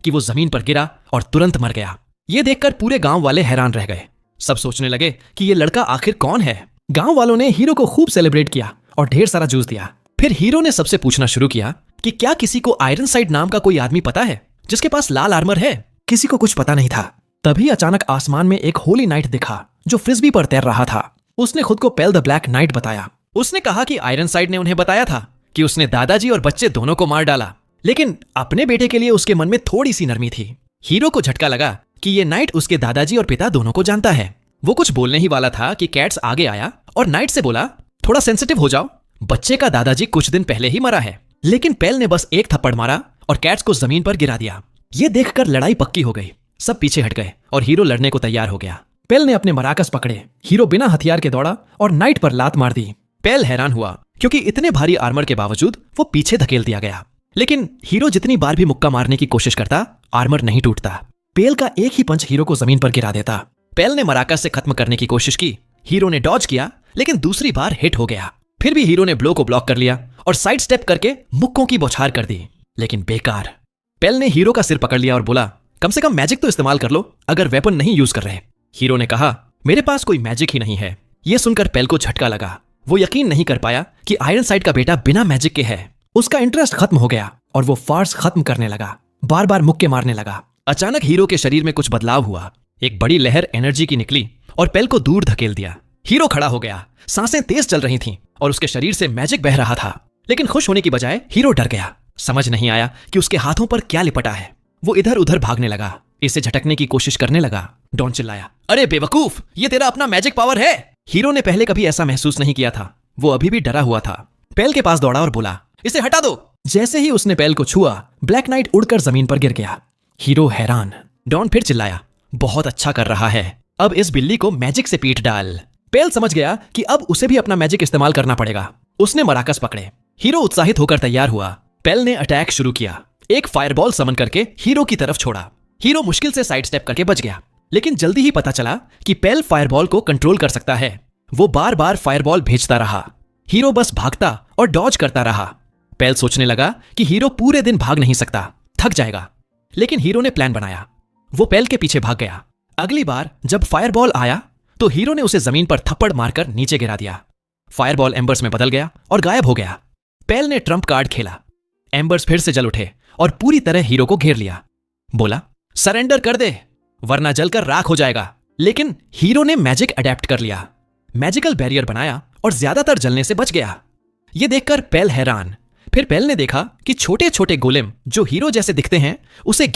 कि वो जमीन पर गिरा और तुरंत मर गया। ये देखकर पूरे गांव वाले हैरान रह गए। सब सोचने लगे कि ये लड़का आखिर कौन है। गांव वालों ने हीरो को खूब सेलिब्रेट किया और ढेर सारा जूस दिया। फिर हीरो ने सबसे पूछना शुरू किया कि क्या किसी को आयरनसाइड नाम का कोई आदमी पता है जिसके पास लाल आर्मर है। किसी को कुछ पता नहीं था। तभी अचानक आसमान में एक होली नाइट दिखा जो फ्रिस्बी पर तैर रहा था। उसने खुद को पेल द ब्लैक नाइट बताया। उसने कहा कि आयरनसाइड ने उन्हें बताया था कि उसने दादाजी और बच्चे दोनों को मार डाला, लेकिन अपने बेटे के लिए उसके मन में थोड़ी सी नरमी थी। हीरो को झटका लगा कि ये नाइट उसके दादाजी और पिता दोनों को जानता है। वो कुछ बोलने ही वाला था कि कैट्स आगे आया और नाइट से बोला, थोड़ा सेंसिटिव हो जाओ, बच्चे का दादाजी कुछ दिन पहले ही मरा है। लेकिन पेल ने बस एक थप्पड़ मारा और कैट्स को जमीन पर गिरा दिया। ये देखकर लड़ाई पक्की हो गई। सब पीछे हट गए और हीरो लड़ने को तैयार हो गया। पेल ने अपने मराकस पकड़े। हीरो बिना हथियार के दौड़ा और नाइट पर लात मार दी। पेल हैरान हुआ क्योंकि इतने भारी आर्मर के बावजूद वो पीछे धकेल दिया गया। लेकिन हीरो जितनी बार भी मुक्का मारने की कोशिश करता, आर्मर नहीं टूटता। पेल का एक ही पंच हीरो को जमीन पर गिरा देता। पेल ने मराकस से खत्म करने की कोशिश की। हीरो ने डॉज किया, लेकिन दूसरी बार हिट हो गया। फिर भी हीरो ने ब्लो को ब्लॉक कर लिया और साइड स्टेप करके मुक्कों की बौछार कर दी, लेकिन बेकार। पेल ने हीरो का सिर पकड़ लिया और बोला, कम से कम मैजिक तो इस्तेमाल कर लो अगर वेपन नहीं यूज कर रहे। हीरो ने कहा, मेरे पास कोई मैजिक ही नहीं है। यह सुनकर पेल को झटका लगा। वो यकीन नहीं कर पाया कि आयरनसाइड का बेटा बिना मैजिक के है। उसका इंटरेस्ट खत्म हो गया और वो फार्स खत्म करने लगा। बार बार मुक्के मारने लगा। अचानक हीरो के शरीर में कुछ बदलाव हुआ। एक बड़ी लहर एनर्जी की निकली और पेल को दूर धकेल दिया। हीरो खड़ा हो गया। सांसें तेज चल रही थीं और उसके शरीर से मैजिक बह रहा था। लेकिन खुश होने की बजाय हीरो डर गया। समझ नहीं आया कि उसके हाथों पर क्या लिपटा है। वो इधर उधर भागने लगा, इसे झटकने की कोशिश करने लगा। डॉन चिल्लाया, अरे बेवकूफ, ये तेरा अपना मैजिक पावर है। हीरो ने पहले कभी ऐसा महसूस नहीं किया था। वो अभी भी डरा हुआ था। पेल के पास दौड़ा और बोला, इसे हटा दो। जैसे ही उसने पेल को छुआ, ब्लैक नाइट उड़कर जमीन पर गिर गया। हीरो हैरान। डॉन फिर चिल्लाया, बहुत अच्छा कर रहा है, अब इस बिल्ली को मैजिक से पीट डाल। पेल समझ गया कि अब उसे भी अपना मैजिक इस्तेमाल करना पड़ेगा। उसने मराकस पकड़े। हीरो उत्साहित होकर तैयार हुआ। पेल ने अटैक शुरू किया। एक फायरबॉल समन करके हीरो की तरफ छोड़ा। हीरो मुश्किल से साइड स्टेप करके बच गया, लेकिन जल्दी ही पता चला कि पेल फायरबॉल को कंट्रोल कर सकता है। वो बार बार फायरबॉल भेजता रहा। हीरो बस भागता और डॉज करता रहा। पेल सोचने लगा कि हीरो पूरे दिन भाग नहीं सकता, थक जाएगा। लेकिन हीरो ने प्लान बनाया। वो पेल के पीछे भाग गया। अगली बार जब फायरबॉल आया तो हीरो ने उसे जमीन पर थप्पड़ मारकर नीचे गिरा दिया। फायरबॉल एम्बर्स में बदल गया और गायब हो गया। पेल ने ट्रम्प कार्ड खेला। एम्बर्स फिर से जल उठे और पूरी तरह हीरो को घेर लिया। बोला, सरेंडर कर दे वरना जलकर राख हो जाएगा। लेकिन हीरो ने मैजिक अडेप्ट कर लिया, मैजिकल बैरियर बनाया और ज्यादातर जलने से बच गया। यह देखकर पेल हैरान। फिर पेल ने देखा कि छोटे छोटे गोलेम जो हीरो जैसे दिखते हैं उसे